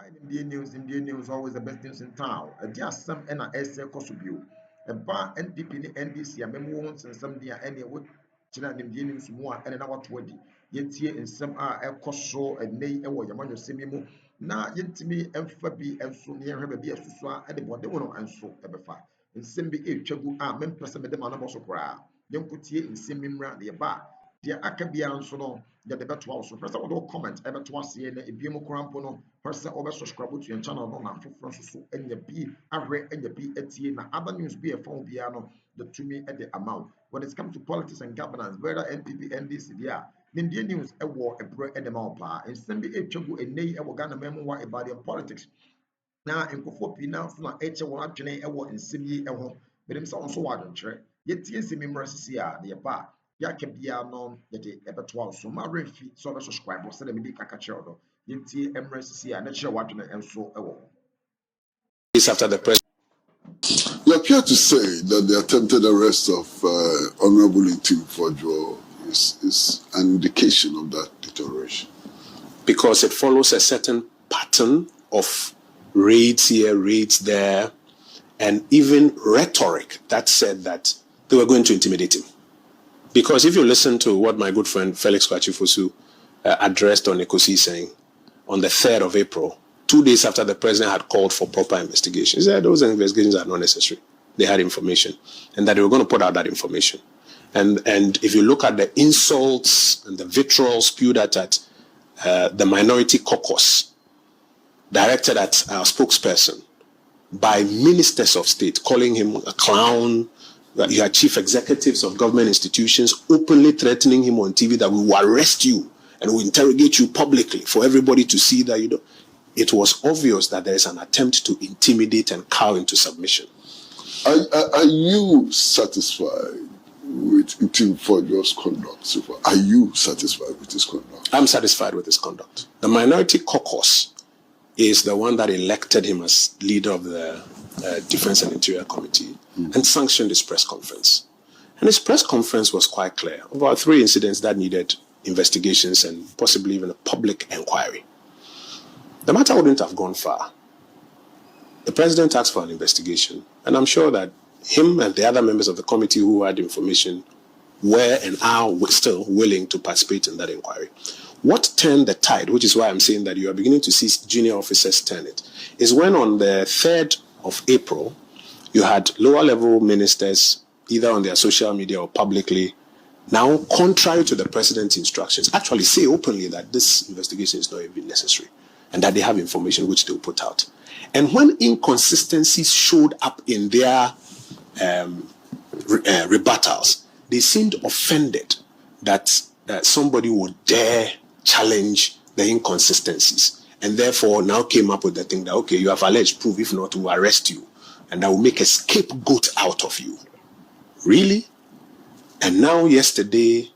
Indian news, always the best news in town. A dear some and a essay cosubu. A bar NPP ni NDC, a memo once and some dear any what China Indian news more and an hour 20. Yet here in some are a coso and nay and what Yamano Simimu. Na yentimi emfabi and so near her be a suswa and the body one and so ebefa. In Simbi a chagu are mempress and the manabos of bra. Young put here in Simimra the bar. Deɛ aka bia nso no yɛde bɛtoa wo so pɛ sɛ wode comment ɛbɛto aseɛ na ebiom koraa mpo no pɛ sɛ wobɛsubscribe to yɛn channel no na afoforɔ nso so anya bi ahwɛ anya bi atie na other news bi ɛfa wo biara no yɛtumi de ama wo. When it comes to politics and governance, whether NPP NDC deɛ a Nimdeɛ news ɛwɔ ɛberɛ de ma wo paa. Nsɛm bi ɛtwa gu ɛnnɛ yi ɛwɔ Ghana man mu wɔ about their politics na nkurɔfoɔ pii na nso na ɛkyɛ wɔn adwene ɛwɔ nsɛm yi ɛho. Menim sɛ wo nso wɔ adwenkyerɛ yɛtie nsɛm yi mmara sisi a deɛ ba a yɛaka biara no yɛde ɛbɛtoa wo so ma remfi sɛ ɔbɛsubscribe sɛdeɛ mede kaka kyerɛw no yɛntie mmara sisi a na kyerɛ w'adwene nso ɛwɔ ho. After the press, you appear to say that the attempted arrest of Honorable Kwadwo is an indication of that deterioration. Because it follows a certain pattern of raids here, raids there, and even rhetoric that said that they were going to intimidate him. Because if you listen to what my good friend Felix Kwachifosu addressed on Ekosi saying on the 3rd of April, 2 days after the president had called for proper investigations, he said those investigations are not necessary. They had information and that they were going to put out that information. And if you look at the insults and the vitriol spewed at the minority caucus directed at our spokesperson by ministers of state, calling him a clown. You had chief executives of government institutions openly threatening him on TV that we will arrest you and will interrogate you publicly for everybody to see that you don't. It was obvious that there is an attempt to intimidate and cow into submission. Are you satisfied with Kwadwo's conduct so far? Are you satisfied with his conduct? I'm satisfied with his conduct. The minority caucus is the one that elected him as leader of the Defense and Interior Committee and sanctioned his press conference. And his press conference was quite clear about 3 incidents that needed investigations and possibly even a public inquiry. The matter wouldn't have gone far. The president asked for an investigation, and I'm sure that him and the other members of the committee who had information were and are still willing to participate in that inquiry. What turned the tide, which is why I'm saying that you are beginning to see junior officers turn it, is when on the 3rd of April, you had lower level ministers, either on their social media or publicly, now contrary to the president's instructions, actually say openly that this investigation is not even necessary and that they have information which they'll put out. And when inconsistencies showed up in their rebuttals, they seemed offended that somebody would dare challenge the inconsistencies, and therefore now came up with the thing that, okay, you have alleged proof, if not, we'll arrest you, and I will make a scapegoat out of you. Really? And now yesterday,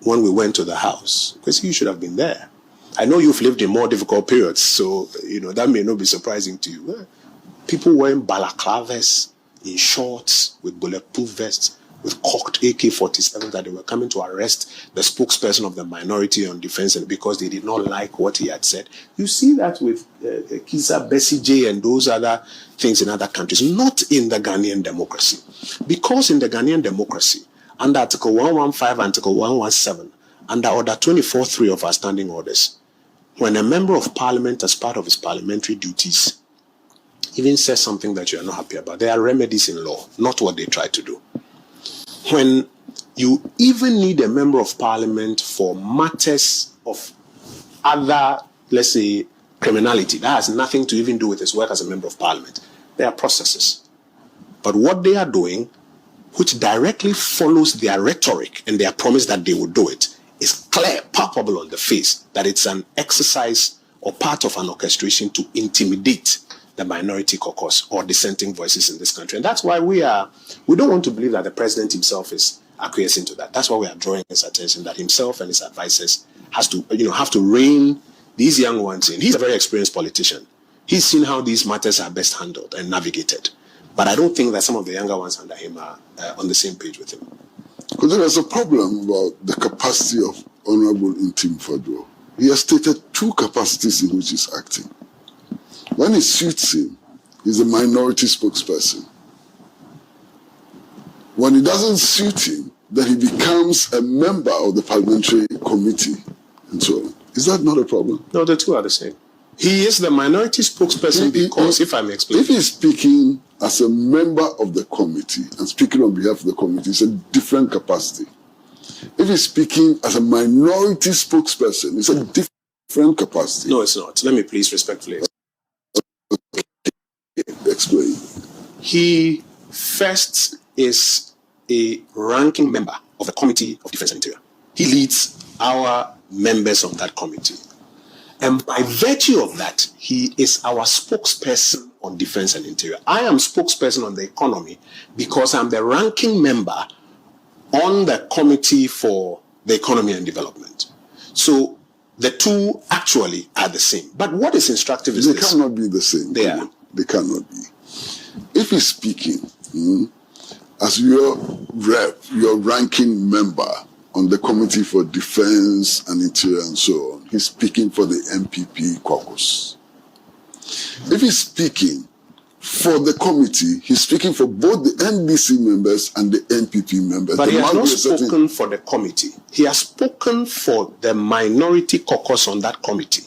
when we went to the house, because you should have been there. I know you've lived in more difficult periods, so that may not be surprising to you. People wearing balaclavas, in shorts, with bulletproof vests, with cocked AK-47 that they were coming to arrest the spokesperson of the minority on defense, and because they did not like what he had said. You see that with Kizza Besigye and those other things in other countries, not in the Ghanaian democracy. Because in the Ghanaian democracy, under Article 115, Article 117, under Order 24.3 of our standing orders, when a member of parliament, as part of his parliamentary duties, even says something that you are not happy about, there are remedies in law, not what they try to do. When you even need a member of parliament for matters of other, let's say, criminality, that has nothing to even do with his work as a member of parliament, there are processes. But what they are doing, which directly follows their rhetoric and their promise that they will do it, is clear, palpable on the face that it's an exercise or part of an orchestration to intimidate the minority caucus or dissenting voices in this country. And that's why we don't want to believe that the president himself is acquiescing to that. That's why we are drawing his attention that himself and his advisors have to rein these young ones in. He's a very experienced politician. He's seen how these matters are best handled and navigated. But I don't think that some of the younger ones under him are on the same page with him. Because there is a problem about the capacity of Honorable Kwadwo. He has stated 2 capacities in which he's acting. When it suits him, he's a minority spokesperson. When it doesn't suit him, then he becomes a member of the parliamentary committee and so on. Is that not a problem? No, the two are the same. He is the minority spokesperson because, if I may explain. If he's speaking as a member of the committee and speaking on behalf of the committee, it's a different capacity. If he's speaking as a minority spokesperson, it's a different capacity. No, it's not. Let me please respectfully explain. He first is a ranking member of the Committee of Defense and Interior. He leads our members on that committee. And by virtue of that, he is our spokesperson on Defense and Interior. I am spokesperson on the economy because I'm the ranking member on the Committee for the Economy and Development. So the two actually are the same. But what is instructive is they this. Cannot be the same. They are. They cannot be. If he's speaking as your rep, your ranking member on the Committee for Defense and Interior and so on, he's speaking for the MPP caucus. If he's speaking for the committee, he's speaking for both the NDC members and the NPP members. But he has not spoken for the committee. He has spoken for the minority caucus on that committee.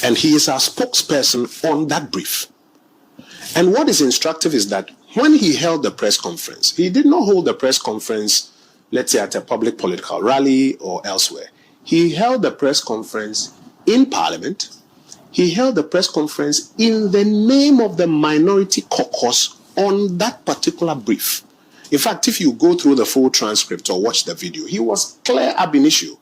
And he is our spokesperson on that brief. And what is instructive is that when he held the press conference, he did not hold the press conference, let's say, at a public political rally or elsewhere. He held the press conference in Parliament. He held the press conference in the name of the minority caucus on that particular brief. In fact, if you go through the full transcript or watch the video, he was clear ab initio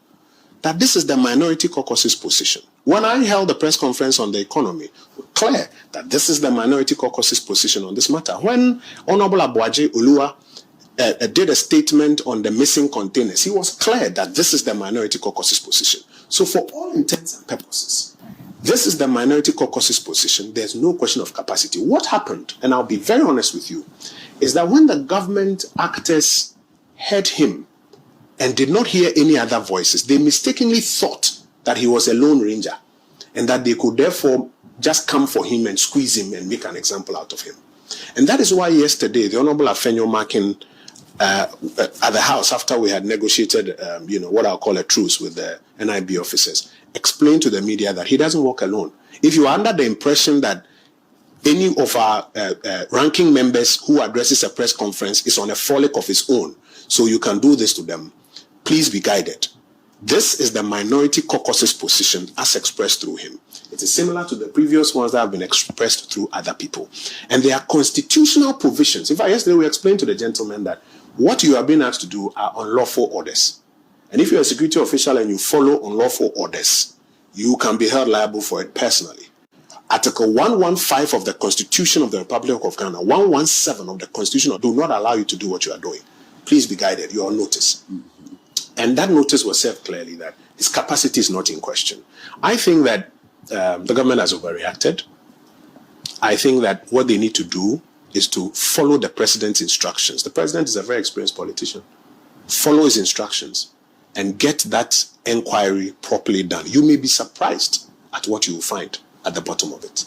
that this is the minority caucus's position. When I held the press conference on the economy, clear that this is the minority caucus's position on this matter. When Honorable Abuaje Olua did a statement on the missing containers, he was clear that this is the minority caucus's position. So for all intents and purposes, this is the minority caucus's position. There's no question of capacity. What happened, and I'll be very honest with you, is that when the government actors heard him and did not hear any other voices, they mistakenly thought that he was a lone ranger and that they could therefore just come for him and squeeze him and make an example out of him. And that is why yesterday, the Honorable Afenyo Makin at the House, after we had negotiated, what I'll call a truce with the NIB officers, explained to the media that he doesn't work alone. If you are under the impression that any of our ranking members who addresses a press conference is on a frolic of his own, so you can do this to them, please be guided. This is the minority caucus's position as expressed through him. It is similar to the previous ones that have been expressed through other people. And there are constitutional provisions. In fact, yesterday we explained to the gentleman that what you are being asked to do are unlawful orders. And if you're a security official and you follow unlawful orders, you can be held liable for it personally. Article 115 of the Constitution of the Republic of Ghana, 117 of the Constitution do not allow you to do what you are doing. Please be guided. You are on notice. And that notice was served clearly that his capacity is not in question. I think that the government has overreacted. I think that what they need to do is to follow the president's instructions. The president is a very experienced politician. Follow his instructions and get that inquiry properly done. You may be surprised at what you will find at the bottom of it.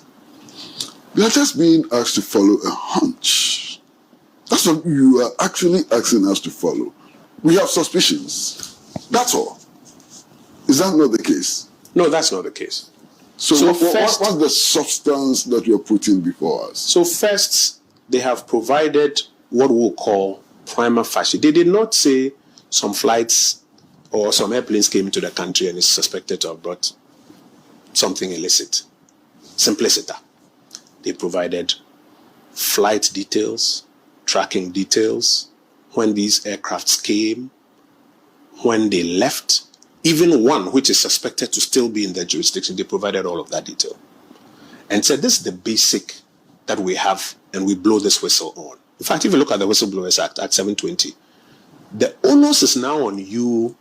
We are just being asked to follow a hunch. That's what you are actually asking us to follow. We have suspicions. That's all. Is that not the case? No, that's not the case. So what's the substance that you're putting before us? So first, they have provided what we'll call prima facie. They did not say some flights or some airplanes came into the country and is suspected to have brought something illicit. Simpliciter. They provided flight details, tracking details, when these aircrafts came, when they left, even one which is suspected to still be in their jurisdiction, they provided all of that detail. And said, this is the basic that we have, and we blow this whistle on. In fact, if you look at the Whistleblowers Act, Act 720, the onus is now on you,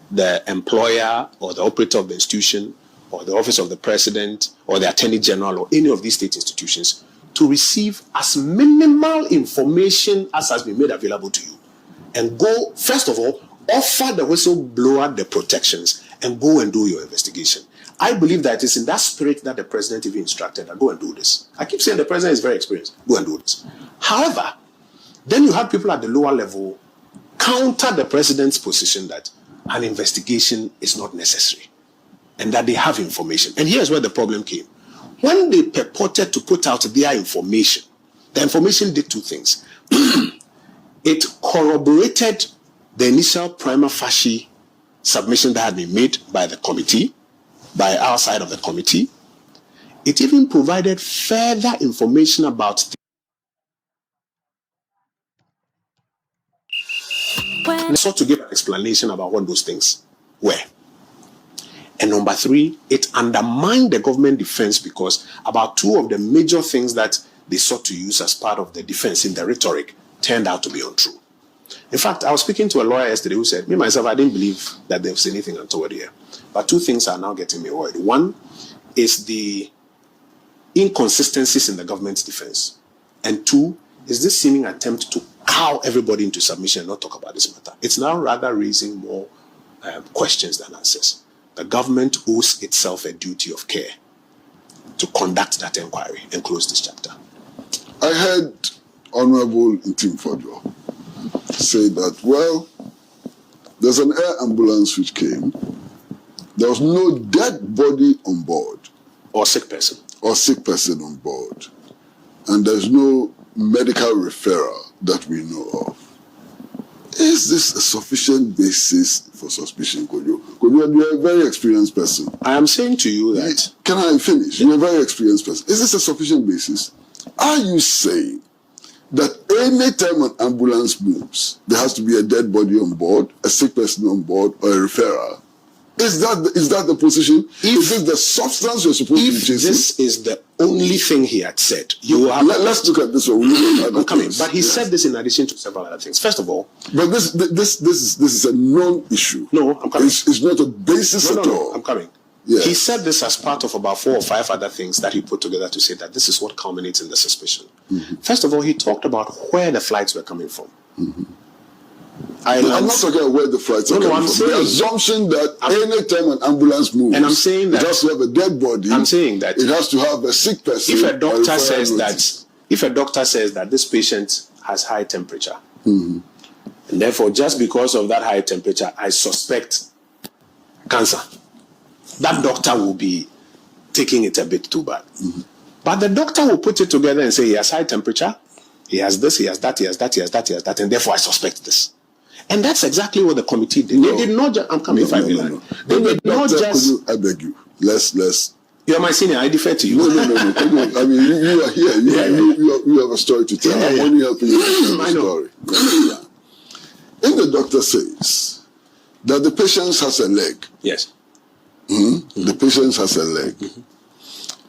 the employer or the operator of the institution or the office of the president or the attorney general or any of these state institutions to receive as minimal information as has been made available to you. And go, first of all, offer the whistleblower the protections and go and do your investigation. I believe that it's in that spirit that the president even instructed that go and do this. I keep saying the president is very experienced. Go and do this. However, then you have people at the lower level counter the president's position that an investigation is not necessary and that they have information. And here's where the problem came. When they purported to put out their information, the information did two things. It corroborated the initial prima facie submission that had been made by the committee, by our side of the committee. It even provided further information about sought to give an explanation about what those things were. And number three, it undermined the government defense because about two of the major things that they sought to use as part of the defense in the rhetoric turned out to be untrue. In fact, I was speaking to a lawyer yesterday who said, me myself, I didn't believe that there was anything untoward here. But two things are now getting me worried. One is the inconsistencies in the government's defense. And two is this seeming attempt to cow everybody into submission and not talk about this matter. It's now rather raising more questions than answers. The government owes itself a duty of care to conduct that inquiry and close this chapter. I heard Honorable Ntim Kwadwo say that, well, there's an air ambulance which came. There was no dead body on board. Or sick person. Or sick person on board. And there's no medical referral that we know of. Is this a sufficient basis for suspicion, Kwadwo? Kwadwo, you're a very experienced person. I am saying to you that... Can I finish? You're a very experienced person. Is this a sufficient basis? Are you saying that any time an ambulance moves, there has to be a dead body on board, a sick person on board, or a referral? Is that the position? Is it the substance you're supposed to be chasing? This is the only thing he had said. Let's look at this one. I'm coming. But he said this in addition to several other things. First of all... But this is a non-issue. No, I'm coming. It's not a basis at all. No, I'm coming. Yeah. He said this as part of about 4 or 5 other things that he put together to say that this is what culminates in the suspicion. Mm-hmm. First of all, he talked about where the flights were coming from. Mm-hmm. I'm not talking about where the flights are coming from. The assumption that any time an ambulance moves, and I'm saying that it has to have a dead body. I'm saying that it has to have a sick person. If a doctor says that this patient has high temperature, mm-hmm. and therefore just because of that high temperature, I suspect cancer, that doctor will be taking it a bit too bad. Mm-hmm. But the doctor will put it together and say he has high temperature, he has this, he has that, he has that, he has that, he has that, and therefore I suspect this. And that's exactly what the committee did. No. They did not just... I'm coming if I may. They did not just... I beg you. Let's... You're my senior. I defer to you. No. I mean, you are here. You have a story to tell. I'm only helping you with the story. If the doctor says that the patient has a leg... Yes. Mm-hmm. The patient has a leg... Mm-hmm.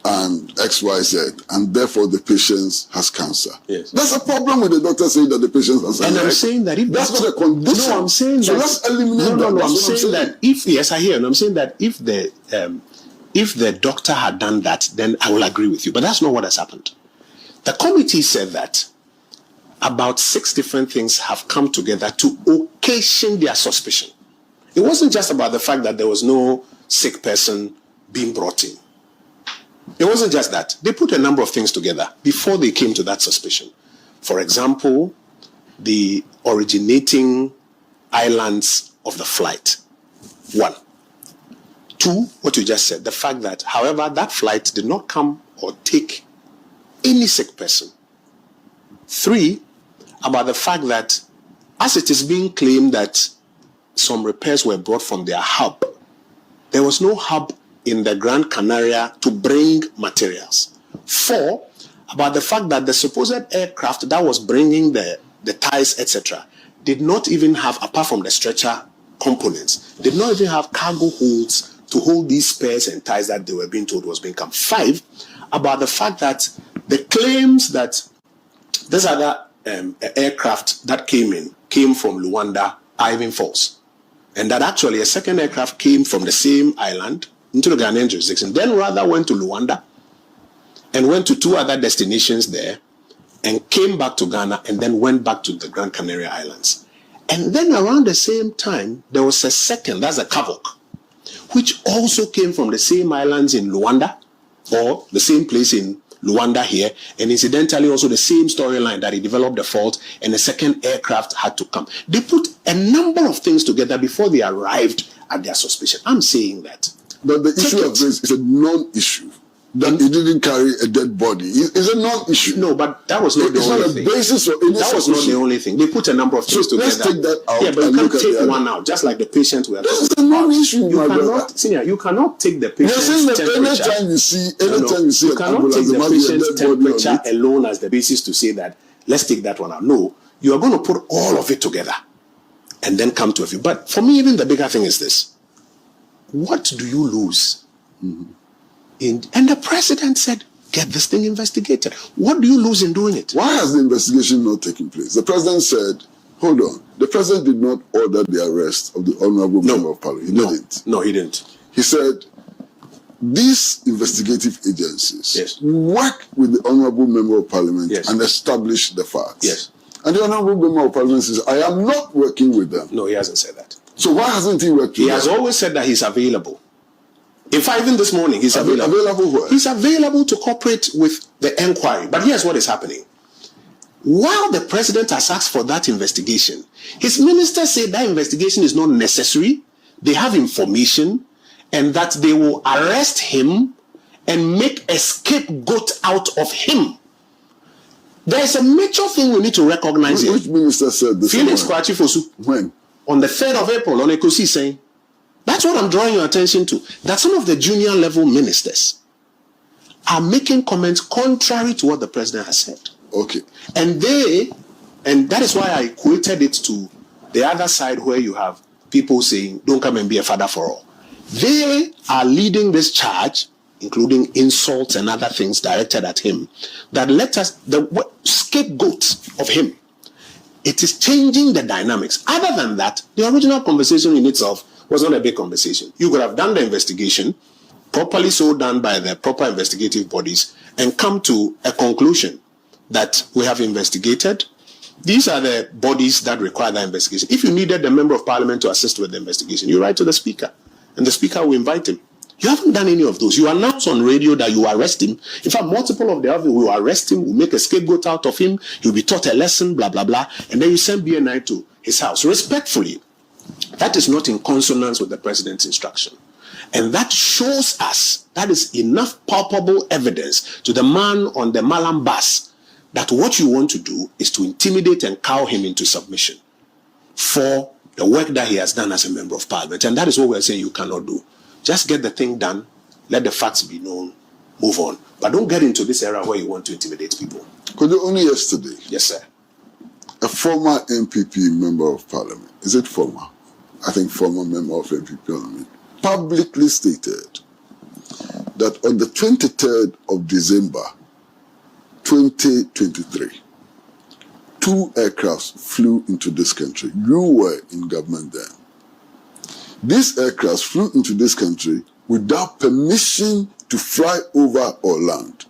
and XYZ, and therefore the patient has cancer. Yes. That's a problem with the doctor saying that the patient has cancer. And I'm saying that if that's not a condition. No, I'm saying so that. Let's eliminate that. No, I'm saying that if, yes, I hear, and I'm saying that if the doctor had done that, then I will agree with you. But that's not what has happened. The committee said that about 6 different things have come together to occasion their suspicion. It wasn't just about the fact that there was no sick person being brought in. It wasn't just that. They put a number of things together before they came to that suspicion. For example, the originating islands of the flight. 1. 2, what you just said, the fact that, however, that flight did not come or take any sick person. 3, about the fact that, as it is being claimed that some repairs were brought from their hub, there was no hub in the Gran Canaria to bring materials. 4, about the fact that the supposed aircraft that was bringing the ties, etc., did not even have, apart from the stretcher components, did not even have cargo holds to hold these spares and ties that they were being told was being come. 5, about the fact that the claims that this other aircraft that came from Luanda are even false. And that actually a second aircraft came from the same island into the Ghanaian jurisdiction, then rather went to Luanda and went to 2 other destinations there and came back to Ghana and then went back to the Gran Canaria Islands. And then around the same time, there was a second, that's a Kavok, which also came from the same islands in Luanda, or the same place in Luanda here, and incidentally also the same storyline that he developed the fault and a second aircraft had to come. They put a number of things together before they arrived at their suspicion. I'm saying that. But the issue of this is a non-issue. That he didn't carry a dead body. It's a non-issue. No, but that was not the only thing. It's not a basis of any That was not the only thing. They put a number of things together. Let's take that out. Yeah, but you can't take one out, just like the patient we are talking about. This is a non-issue, my brother. Senior, you cannot take the patient's temperature. Anytime you see you cannot take the patient's temperature alone as the basis to say that, let's take that one out. No, you are going to put all of it together and then come to a view. But for me, even the bigger thing is this. What do you lose? Mm-hmm. And the president said, get this thing investigated. What do you lose in doing it? Why has the investigation not taken place? The president said, hold on. The president did not order the arrest of the Honorable Member of Parliament. He didn't. No, he didn't. He said, these investigative agencies yes. work with the Honorable Member of Parliament yes. and establish the facts. Yes. And the Honorable Member of Parliament says, I am not working with them. No, he hasn't said that. So why hasn't he worked with them? He has always said that he's available. In fact, even this morning, he's available. Available where? He's available to cooperate with the inquiry. But here's what is happening. While the president has asked for that investigation, his minister said that investigation is not necessary. They have information and that they will arrest him and make a scapegoat out of him. There is a major thing we need to recognize here. Which minister said this? Felix Kwadwo Oppong. When? On the 3rd of April, on Ekosi saying, that's what I'm drawing your attention to. That some of the junior level ministers are making comments contrary to what the president has said. Okay. And that is why I equated it to the other side where you have people saying, don't come and be a father for all. They are leading this charge, including insults and other things directed at him, that let us, the scapegoat of him. It is changing the dynamics. Other than that, the original conversation in itself was not a big conversation. You could have done the investigation, properly so done by the proper investigative bodies, and come to a conclusion that we have investigated. These are the bodies that require that investigation. If you needed the member of parliament to assist with the investigation, you write to the speaker, and the speaker will invite him. You haven't done any of those. You announce on radio that you arrest him. In fact, multiple of the others will arrest him, will make a scapegoat out of him, he'll be taught a lesson, blah, blah, blah, and then you send BNI to his house. Respectfully, that is not in consonance with the president's instruction. And that shows us, that is enough palpable evidence to the man on the Malam bus that what you want to do is to intimidate and cow him into submission for the work that he has done as a member of parliament. And that is what we're saying you cannot do. Just get the thing done, let the facts be known, move on. But don't get into this era where you want to intimidate people. Kwadwo, only yesterday, yes, sir, a former MPP member of parliament, is it former? I think former member of MPP parliament, publicly stated that on the 23rd of December 2023, 2 aircrafts flew into this country. You were in government then. These aircrafts flew into this country without permission to fly over or land.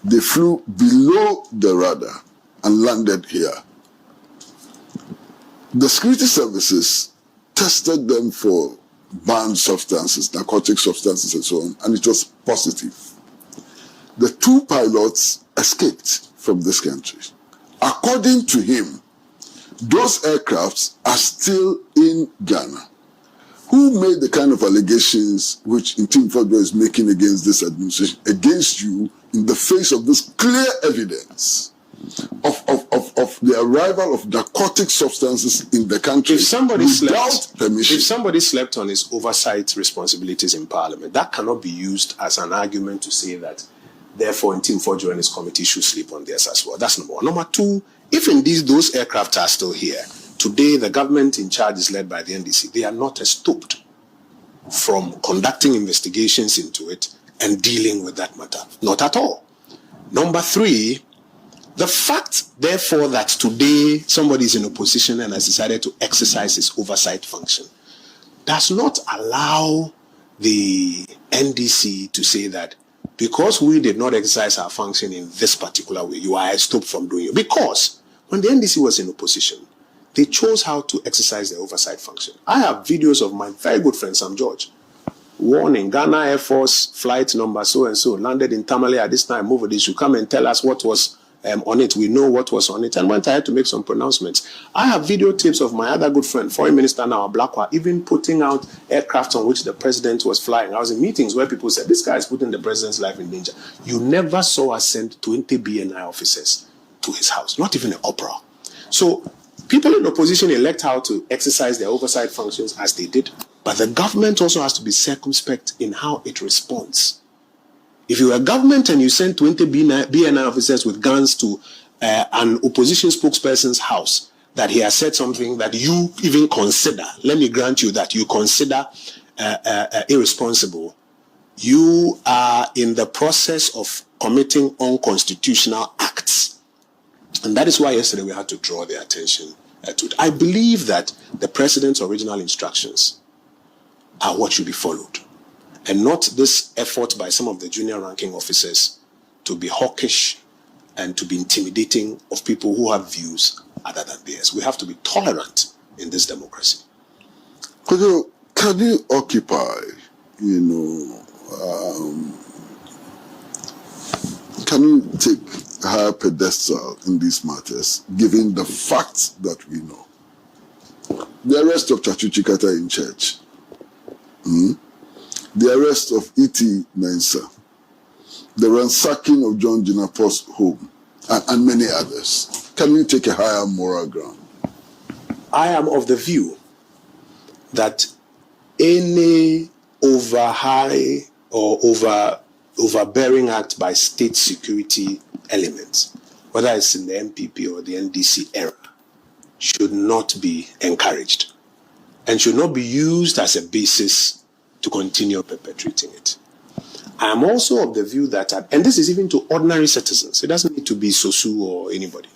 They flew below the radar and landed here. The security services tested them for banned substances, narcotic substances and so on, and it was positive. The 2 pilots escaped from this country. According to him, those aircrafts are still in Ghana. Who made the kind of allegations which Tim Kwadwo is making against this administration, against you, in the face of this clear evidence of the arrival of narcotic substances in the country without permission? If somebody slept on his oversight responsibilities in Parliament, that cannot be used as an argument to say that, therefore, Tim Kwadwo and his committee should sleep on theirs as well. That's number one. Number two, if indeed those aircraft are still here, today, the government in charge is led by the NDC. They are not stopped from conducting investigations into it and dealing with that matter. Not at all. Number three, the fact, therefore, that today somebody is in opposition and has decided to exercise his oversight function does not allow the NDC to say that because we did not exercise our function in this particular way, you are stopped from doing it. Because when the NDC was in opposition, they chose how to exercise their oversight function. I have videos of my very good friend Sam George, warning, Ghana Air Force flight number so and so landed in Tamale at this time. Over this, you come and tell us what was on it. We know what was on it, and went ahead to make some pronouncements. I have videotapes of my other good friend, Foreign Minister now, Blakwa, even putting out aircraft on which the president was flying. I was in meetings where people said, this guy is putting the president's life in danger. You never saw us send 20 BNI officers to his house, not even an opera. So people in opposition elect how to exercise their oversight functions as they did, but the government also has to be circumspect in how it responds. If you're a government and you send 20 BNI officers with guns to an opposition spokesperson's house, that he has said something that you even consider, let me grant you that you consider irresponsible, you are in the process of committing unconstitutional acts. And that is why yesterday we had to draw their attention to it. I believe that the president's original instructions are what should be followed, and not this effort by some of the junior ranking officers to be hawkish and to be intimidating of people who have views other than theirs. We have to be tolerant in this democracy. Can you occupy, can you take a higher pedestal in these matters, given the facts that we know? The arrest of Chachu Chikata in church, the arrest of E.T. Mensah, the ransacking of John Jinapur's home, and many others. Can you take a higher moral ground? I am of the view that any over-high or overbearing act by state security elements, whether it's in the MPP or the NDC era, should not be encouraged and should not be used as a basis to continue perpetrating it. I am also of the view that, and this is even to ordinary citizens, it doesn't need to be Sosu or anybody.